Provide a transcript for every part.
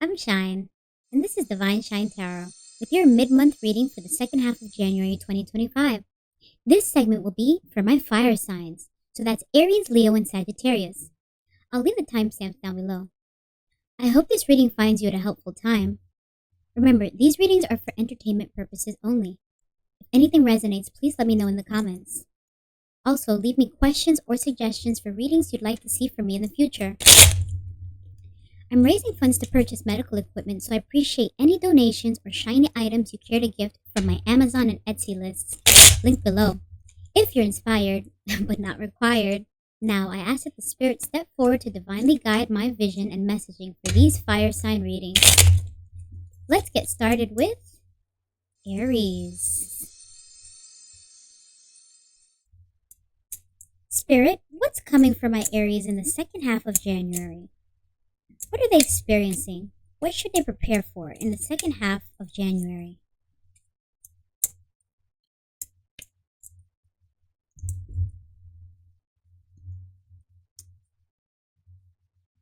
I'm Shine, and this is Divine Shine Tarot with your mid-month reading for the second half of January 2025. This segment will be for my fire signs, so that's Aries, Leo, and Sagittarius. I'll leave the timestamps down below. I hope this reading finds you at a helpful time. Remember, these readings are for entertainment purposes only. If anything resonates, please let me know in the comments. Also, leave me questions or suggestions for readings you'd like to see from me in the future. I'm raising funds to purchase medical equipment, so I appreciate any donations or shiny items you care to gift from my Amazon and Etsy lists, linked below. If you're inspired, but not required, now I ask that the Spirit step forward to divinely guide my vision and messaging for these fire sign readings. Let's get started with Aries. Spirit, what's coming for my Aries in the second half of January? What are they experiencing? What should they prepare for in the second half of January?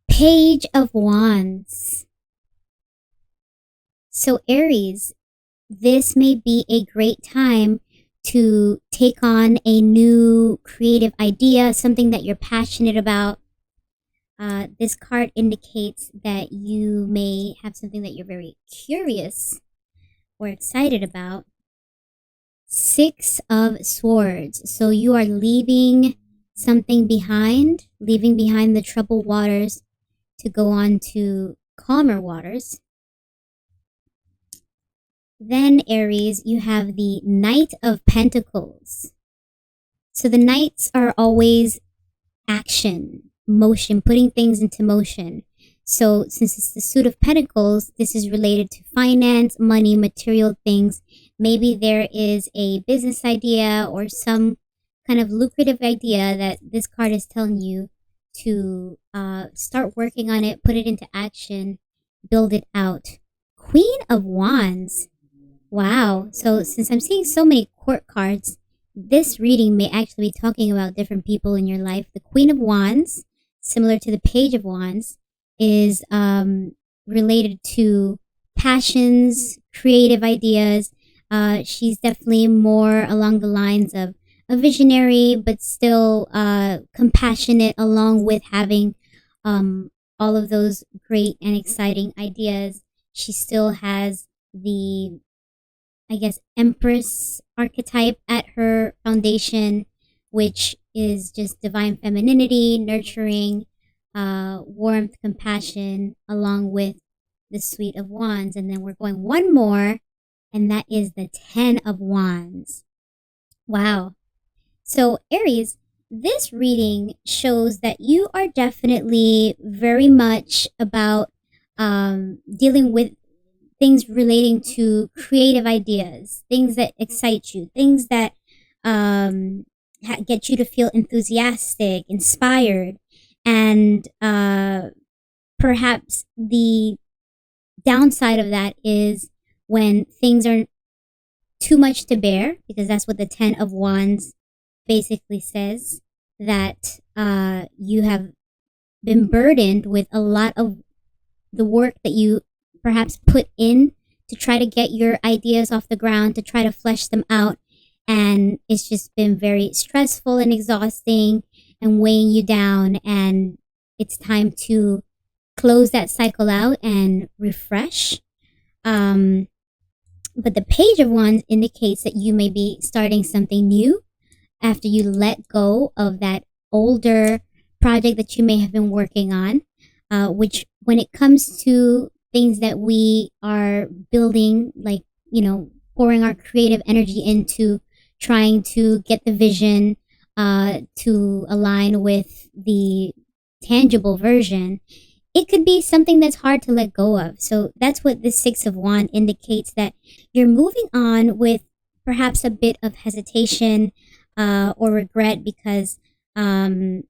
Page of Wands. So Aries, this may be a great time to take on a new creative idea, something that you're passionate about. This card indicates that you may have something that you're very curious or excited about. Six of Swords. So you are leaving something behind, leaving behind the troubled waters to go on to calmer waters. Then, Aries, you have the Knight of Pentacles. So the Knights are always action, motion, putting things into motion. So since it's the suit of Pentacles, this is related to finance, money, material things. Maybe there is a business idea or some kind of lucrative idea that this card is telling you to start working on it, put it into action, build it out. Queen of Wands. Wow. So since I'm seeing so many court cards, this reading may actually be talking about different people in your life. The Queen of Wands, similar to the Page of Wands, is related to passions, creative ideas. She's definitely more along the lines of a visionary, but still compassionate, along with having all of those great and exciting ideas. She still has the, I guess, Empress archetype at her foundation, which is just divine femininity, nurturing, warmth, compassion, along with the Suite of Wands. And then we're going one more, and that is the Ten of Wands. Wow. So Aries, this reading shows that you are definitely very much about dealing with things relating to creative ideas, things that excite you, things that get you to feel enthusiastic, inspired, and perhaps the downside of that is when things are too much to bear, because that's what the Ten of Wands basically says, that you have been burdened with a lot of the work that you perhaps put in to try to get your ideas off the ground, to try to flesh them out. And it's just been very stressful and exhausting and weighing you down. And it's time to close that cycle out and refresh. But the Page of Wands indicates that you may be starting something new after you let go of that older project that you may have been working on, which when it comes to things that we are building, like, pouring our creative energy into trying to get the vision to align with the tangible version, it could be something that's hard to let go of. So that's what the Six of Wands indicates, that you're moving on with perhaps a bit of hesitation or regret, because there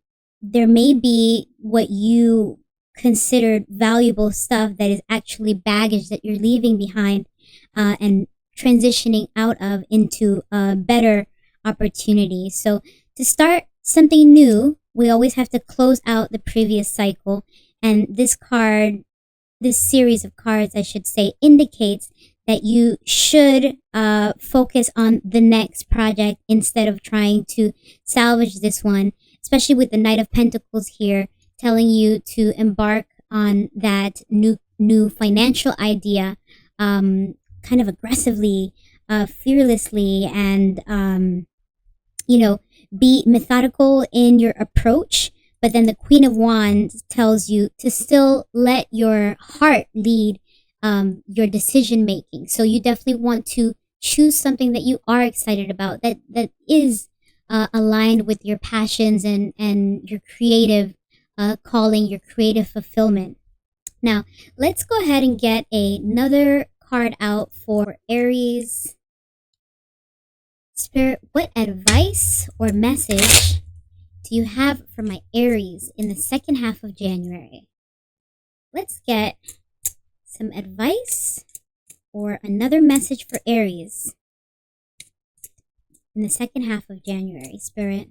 may be what you considered valuable stuff that is actually baggage that you're leaving behind and transitioning out of into a better opportunity. So to start something new, we always have to close out the previous cycle. And this card this series of cards, I should say, indicates that you should focus on the next project instead of trying to salvage this one, especially with the Knight of Pentacles here telling you to embark on that new financial idea kind of aggressively, fearlessly, and be methodical in your approach. But then the Queen of Wands tells you to still let your heart lead your decision making. So you definitely want to choose something that you are excited about, that is aligned with your passions and your creative calling, your creative fulfillment. Now, let's go ahead and get another card out for Aries. Spirit, what advice or message do you have for my Aries in the second half of January? Let's get some advice or another message for Aries in the second half of January. Spirit,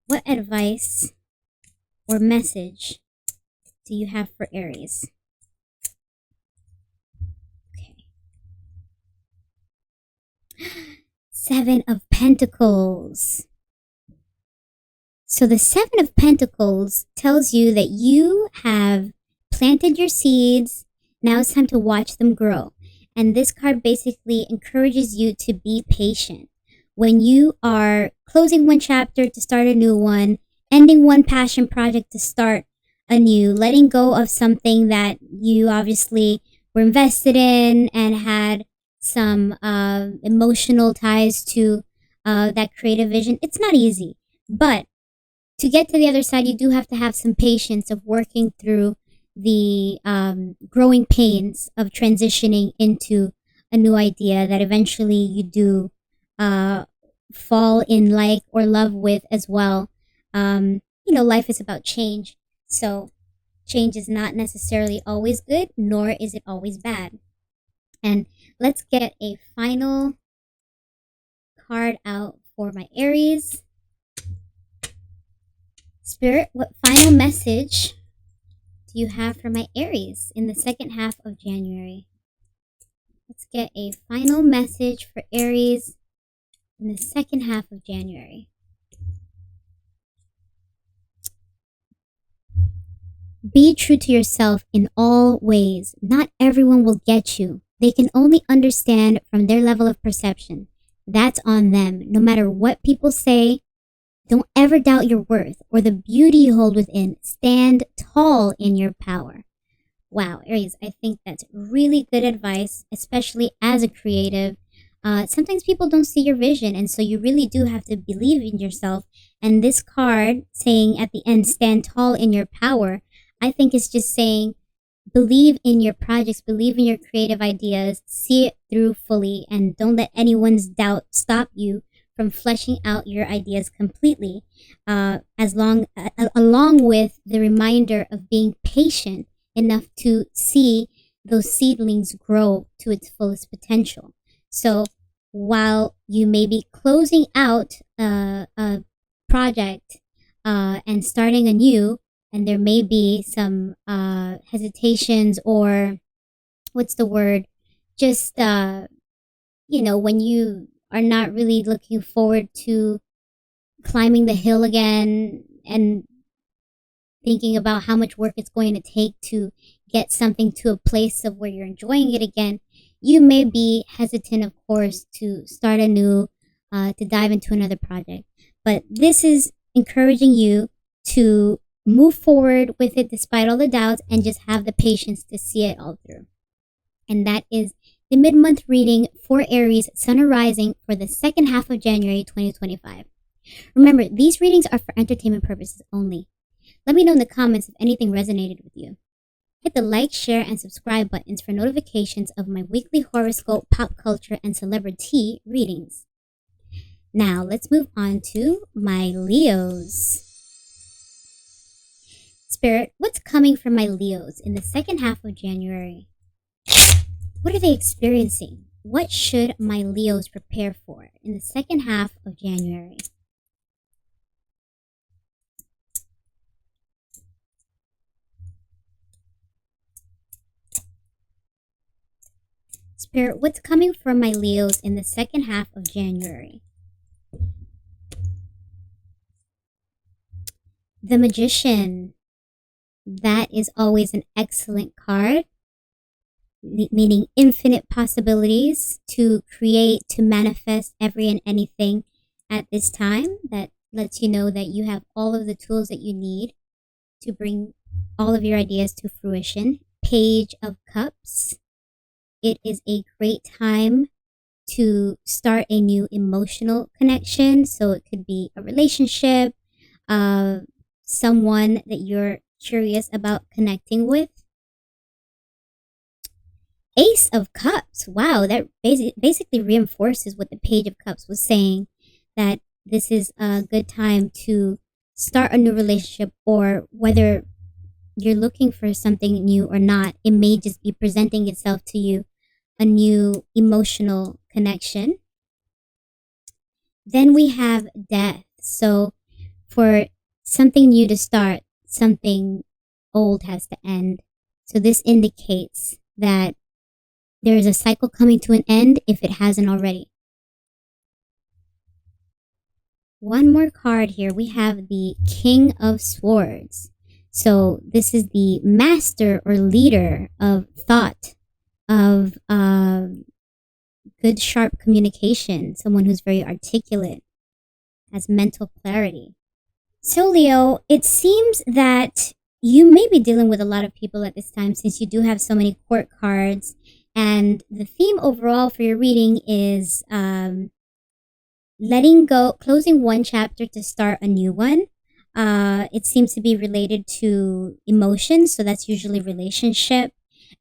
what advice or message do you have for Aries? Okay. Seven of Pentacles. So the Seven of Pentacles tells you that you have planted your seeds. Now it's time to watch them grow. And this card basically encourages you to be patient. When you are closing one chapter to start a new one, ending one passion project to start anew, letting go of something that you obviously were invested in and had some emotional ties to that creative vision, it's not easy. But to get to the other side, you do have to have some patience of working through the growing pains of transitioning into a new idea that eventually you do fall in like or love with as well. Life is about change. So change is not necessarily always good, nor is it always bad. And let's get a final card out for my Aries. Spirit, what final message do you have for my Aries in the second half of January? Let's get a final message for Aries in the second half of January. Be true to yourself in all ways. Not everyone will get you. They can only understand from their level of perception. That's on them. No matter what people say, don't ever doubt your worth or the beauty you hold within. Stand tall in your power. Wow, Aries, I think that's really good advice, especially as a creative. Sometimes people don't see your vision, and so you really do have to believe in yourself. And this card saying at the end, stand tall in your power, I think is just saying, believe in your projects, believe in your creative ideas, see it through fully, and don't let anyone's doubt stop you from fleshing out your ideas completely, along with the reminder of being patient enough to see those seedlings grow to its fullest potential. So while you may be closing out a project and starting anew, and there may be some hesitations or just when you are not really looking forward to climbing the hill again and thinking about how much work it's going to take to get something to a place of where you're enjoying it again, you may be hesitant, of course, to start anew, to dive into another project. But this is encouraging you to move forward with it despite all the doubts and just have the patience to see it all through. And that is the mid-month reading for Aries, Sun or Rising for the second half of January 2025. Remember, these readings are for entertainment purposes only. Let me know in the comments if anything resonated with you. Hit the like, share, and subscribe buttons for notifications of my weekly horoscope, pop culture, and celebrity readings. Now, let's move on to my Leos. Spirit, what's coming for my Leos in the second half of January? What are they experiencing? What should my Leos prepare for in the second half of January? Spirit, what's coming for my Leos in the second half of January? The Magician. That is always an excellent card, meaning infinite possibilities to create, to manifest every and anything at this time. That lets you know that you have all of the tools that you need to bring all of your ideas to fruition. Page of Cups. It is a great time to start a new emotional connection. So it could be a relationship, someone that you're curious about connecting with. Ace of Cups. Wow, that basically reinforces what the Page of Cups was saying, that this is a good time to start a new relationship, or whether you're looking for something new or not, it may just be presenting itself to you, a new emotional connection. Then we have Death. So for something new to start, something old has to end. So this indicates that there is a cycle coming to an end if it hasn't already. One more card here. We have the King of Swords. So this is the master or leader of thought, of good, sharp communication, someone who's very articulate, has mental clarity. So Leo, it seems that you may be dealing with a lot of people at this time, since you do have so many court cards. And the theme overall for your reading is letting go, closing one chapter to start a new one. It seems to be related to emotions, so that's usually relationship.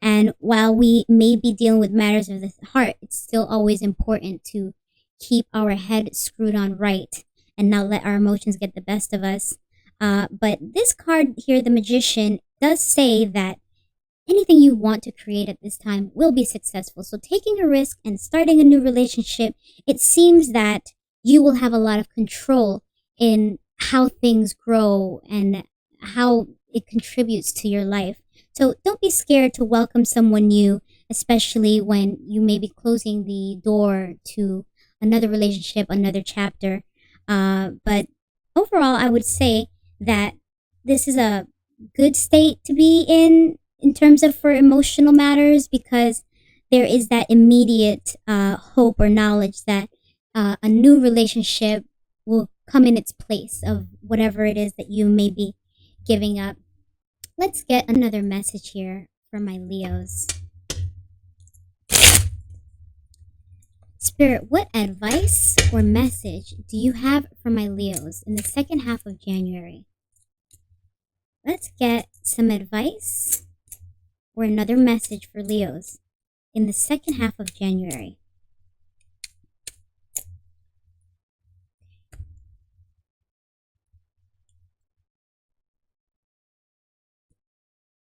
And while we may be dealing with matters of the heart, it's still always important to keep our head screwed on right and not let our emotions get the best of us. But this card here, the Magician, does say that anything you want to create at this time will be successful. So taking a risk and starting a new relationship, it seems that you will have a lot of control in how things grow and how it contributes to your life. So don't be scared to welcome someone new, especially when you may be closing the door to another relationship, another chapter. But overall, I would say that this is a good state to be in terms of for emotional matters, because there is that immediate hope or knowledge that a new relationship will come in its place of whatever it is that you may be giving up. Let's get another message here for my Leos. Spirit, what advice or message do you have for my Leos in the second half of January? Let's get some advice or another message for Leos in the second half of January.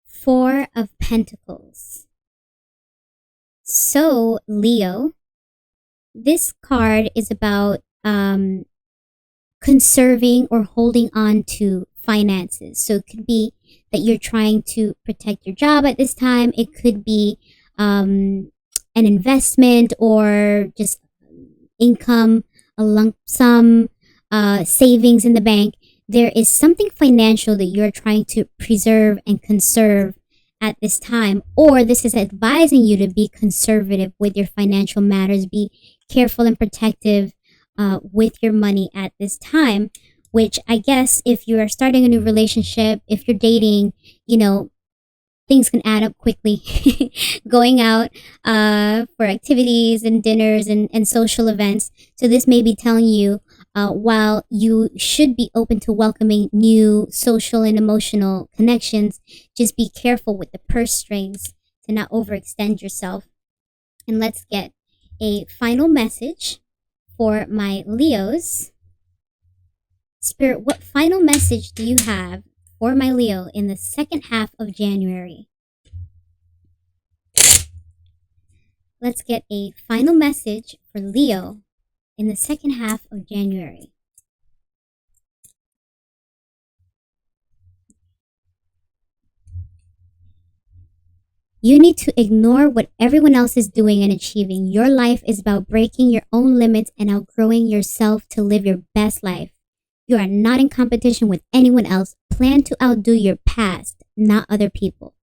Four of Pentacles. So, Leo, this card is about conserving or holding on to finances. So it could be that you're trying to protect your job at this time. It could be an investment or just income, a lump sum, savings in the bank. There is something financial that you're trying to preserve and conserve at this time, or this is advising you to be conservative with your financial matters. Be careful and protective with your money at this time, which I guess if you are starting a new relationship, if you're dating, things can add up quickly. Going out for activities and dinners and social events. So this may be telling you, while you should be open to welcoming new social and emotional connections, just be careful with the purse strings to not overextend yourself. And let's get a final message for my Leos. Spirit, what final message do you have for my Leo in the second half of January? Let's get a final message for Leo in the second half of January. You need to ignore what everyone else is doing and achieving. Your life is about breaking your own limits and outgrowing yourself to live your best life. You are not in competition with anyone else. Plan to outdo your past, not other people.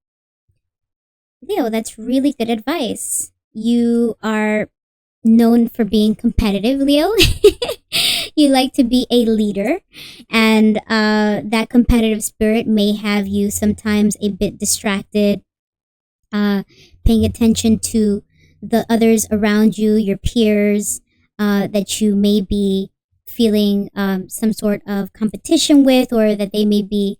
Leo, that's really good advice. You are known for being competitive, Leo. You like to be a leader, and that competitive spirit may have you sometimes a bit distracted, paying attention to the others around you, your peers, that you may be feeling some sort of competition with, or that they may be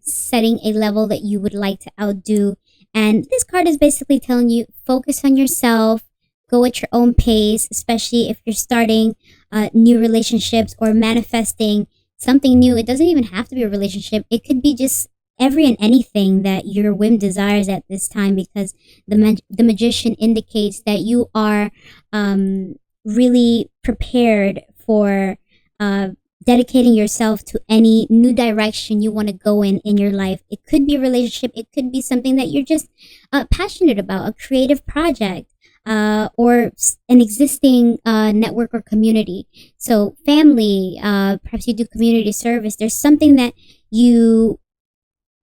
setting a level that you would like to outdo. And this card is basically telling you focus on yourself, go at your own pace, especially if you're starting new relationships or manifesting something new. It doesn't even have to be a relationship, it could be just every and anything that your whim desires at this time, because the magician indicates that you are really prepared for dedicating yourself to any new direction you want to go in your life. It could be a relationship, it could be something that you're just passionate about, a creative project, or an existing network or community. So family, perhaps you do community service. There's something that you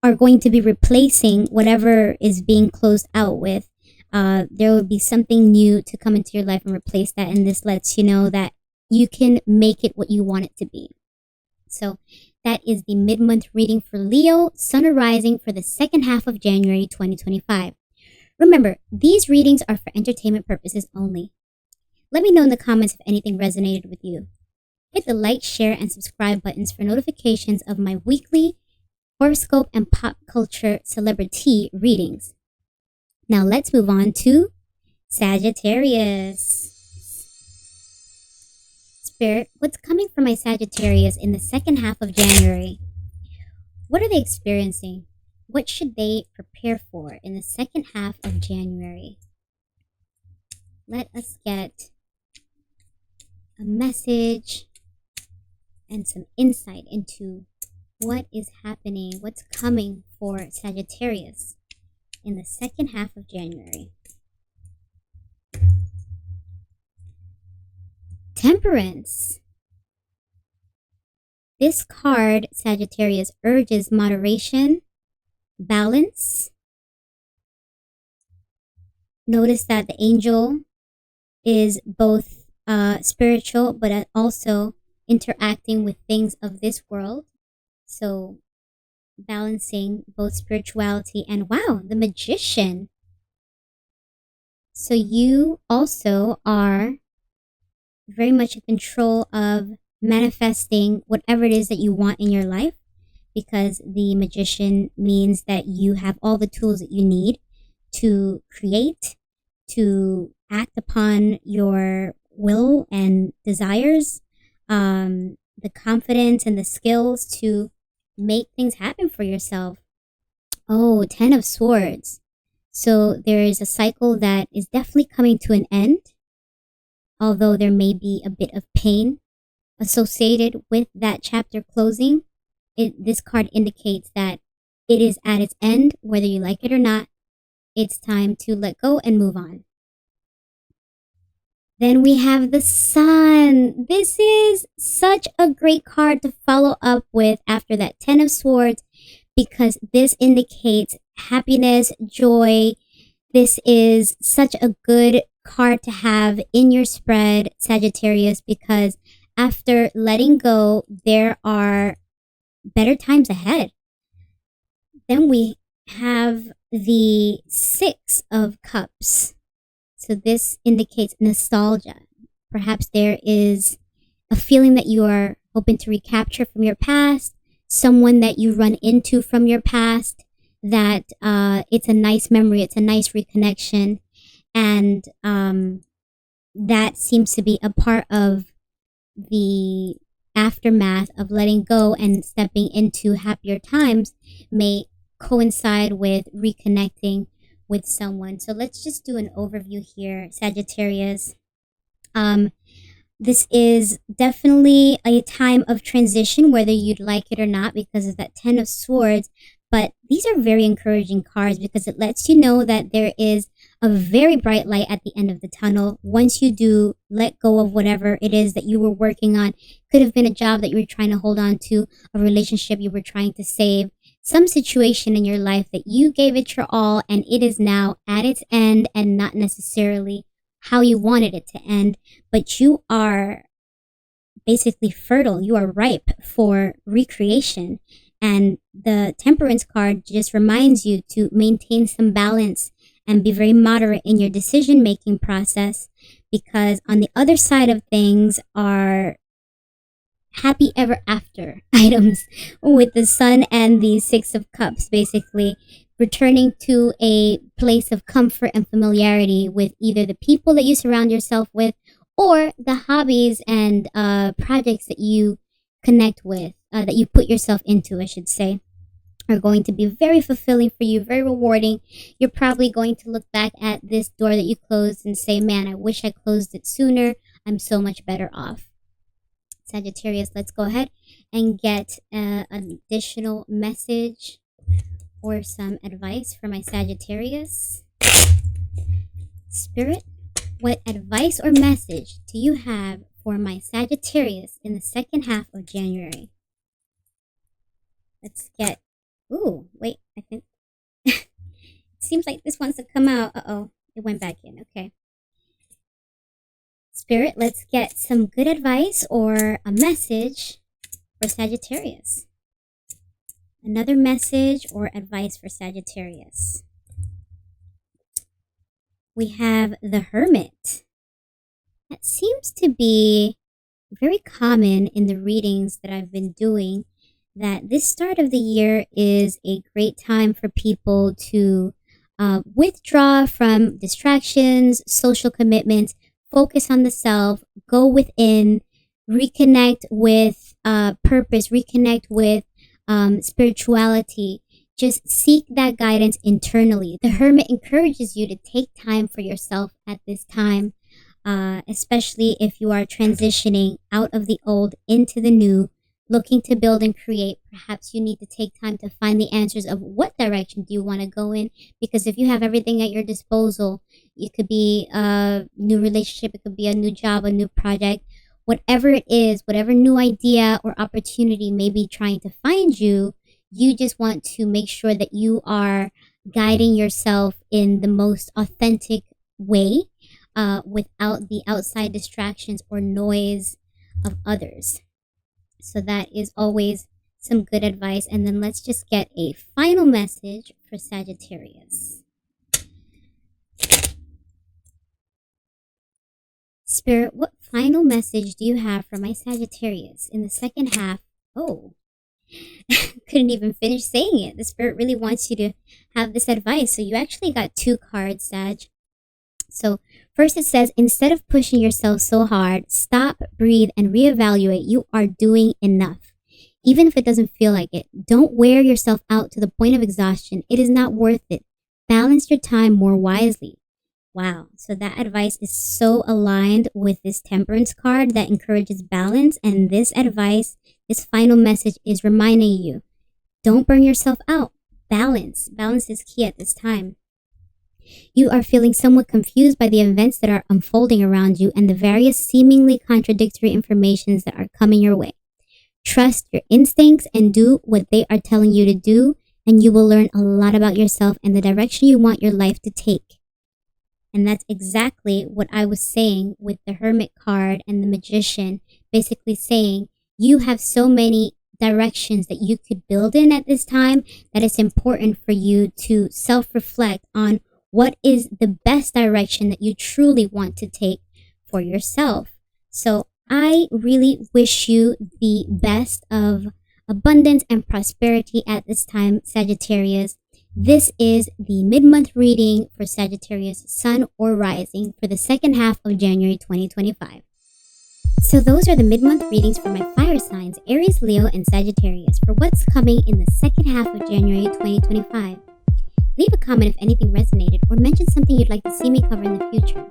are going to be replacing whatever is being closed out with. There will be something new to come into your life and replace that. And this lets you know that you can make it what you want it to be. So that is the mid-month reading for Leo, Sun or Rising, for the second half of January 2025. Remember, these readings are for entertainment purposes only. Let me know in the comments if anything resonated with you. Hit the like, share, and subscribe buttons for notifications of my weekly horoscope and pop culture celebrity readings. Now let's move on to Sagittarius. Spirit, what's coming for my Sagittarius in the second half of January? What are they experiencing? What should they prepare for in the second half of January? Let us get a message and some insight into what is happening, what's coming for Sagittarius in the second half of January. Temperance. This card, Sagittarius, urges moderation, balance. Notice that the angel is both spiritual, but also interacting with things of this world. So balancing both spirituality and, wow, the magician. So you also are very much in control of manifesting whatever it is that you want in your life, because the magician means that you have all the tools that you need to create, to act upon your will and desires, the confidence and the skills to make things happen for yourself. Oh, 10 of Swords. So there is a cycle that is definitely coming to an end, although there may be a bit of pain associated with that chapter closing. This card indicates that it is at its end, whether you like it or not. It's time to let go and move on. Then we have the Sun. This is such a great card to follow up with after that 10 of Swords, because this indicates happiness, joy. This is such a good card to have in your spread, Sagittarius, because after letting go, there are better times ahead. Then we have the 6 of Cups. So this indicates nostalgia. Perhaps there is a feeling that you are hoping to recapture from your past, someone that you run into from your past, that it's a nice memory, it's a nice reconnection. And that seems to be a part of the aftermath of letting go and stepping into happier times, may coincide with reconnecting with someone. So let's just do an overview here, Sagittarius. This is definitely a time of transition, whether you'd like it or not, because of that 10 of Swords. But these are very encouraging cards because it lets you know that there is a very bright light at the end of the tunnel. Once you do let go of whatever it is that you were working on, could have been a job that you were trying to hold on to, a relationship you were trying to save, some situation in your life that you gave it your all and it is now at its end and not necessarily how you wanted it to end, but you are basically fertile. You are ripe for recreation. And the Temperance card just reminds you to maintain some balance and be very moderate in your decision-making process, because on the other side of things are happy ever after items with the Sun and the Six of Cups, basically returning to a place of comfort and familiarity with either the people that you surround yourself with or the hobbies and projects that you connect with, that you put yourself into, I should say, are going to be very fulfilling for you, very rewarding. You're probably going to look back at this door that you closed and say, man, I wish I closed it sooner. I'm so much better off. Sagittarius, let's go ahead and get an additional message or some advice for my Sagittarius. Spirit, what advice or message do you have for my Sagittarius in the second half of January? Let's get... Ooh, wait, I think... it seems like this wants to come out. Uh-oh, it went back in. Okay. Spirit, let's get some good advice or a message for Sagittarius. Another message or advice for Sagittarius. We have the Hermit. That seems to be very common in the readings that I've been doing, that this start of the year is a great time for people to withdraw from distractions, social commitments, focus on the self, go within, reconnect with purpose, reconnect with spirituality. Just seek that guidance internally. The Hermit encourages you to take time for yourself at this time, especially if you are transitioning out of the old into the new, looking to build and create. Perhaps you need to take time to find the answers of what direction do you want to go in, because if you have everything at your disposal, it could be a new relationship, it could be a new job, a new project, whatever it is, whatever new idea or opportunity may be trying to find you, you just want to make sure that you are guiding yourself in the most authentic way, without the outside distractions or noise of others. So that is always some good advice. And then let's just get a final message for Sagittarius. Spirit, what final message do you have for my Sagittarius in the second half? Oh, couldn't even finish saying it. The Spirit really wants you to have this advice. So you actually got two cards, Sag. So first it says, instead of pushing yourself so hard, stop, breathe, and reevaluate. You are doing enough. Even if it doesn't feel like it, don't wear yourself out to the point of exhaustion. It is not worth it. Balance your time more wisely. Wow. So that advice is so aligned with this Temperance card that encourages balance. And this advice, this final message is reminding you, don't burn yourself out. Balance. Balance is key at this time. You are feeling somewhat confused by the events that are unfolding around you and the various seemingly contradictory informations that are coming your way. Trust your instincts and do what they are telling you to do, and you will learn a lot about yourself and the direction you want your life to take. And that's exactly what I was saying with the Hermit card and the Magician, basically saying you have so many directions that you could build in at this time that it's important for you to self-reflect on what is the best direction that you truly want to take for yourself. So I really wish you the best of abundance and prosperity at this time, Sagittarius. This is the mid-month reading for Sagittarius Sun or Rising for the second half of January 2025. So those are the mid-month readings for my fire signs, Aries, Leo, and Sagittarius, for what's coming in the second half of January 2025. Leave a comment if anything resonated, or mention something you'd like to see me cover in the future.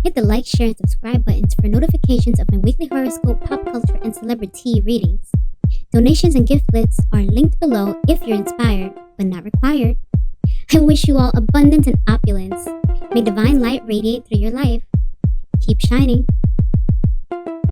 Hit the like, share, and subscribe buttons for notifications of my weekly horoscope, pop culture, and celebrity readings. Donations and gift lists are linked below if you're inspired, but not required. I wish you all abundance and opulence. May divine light radiate through your life. Keep shining.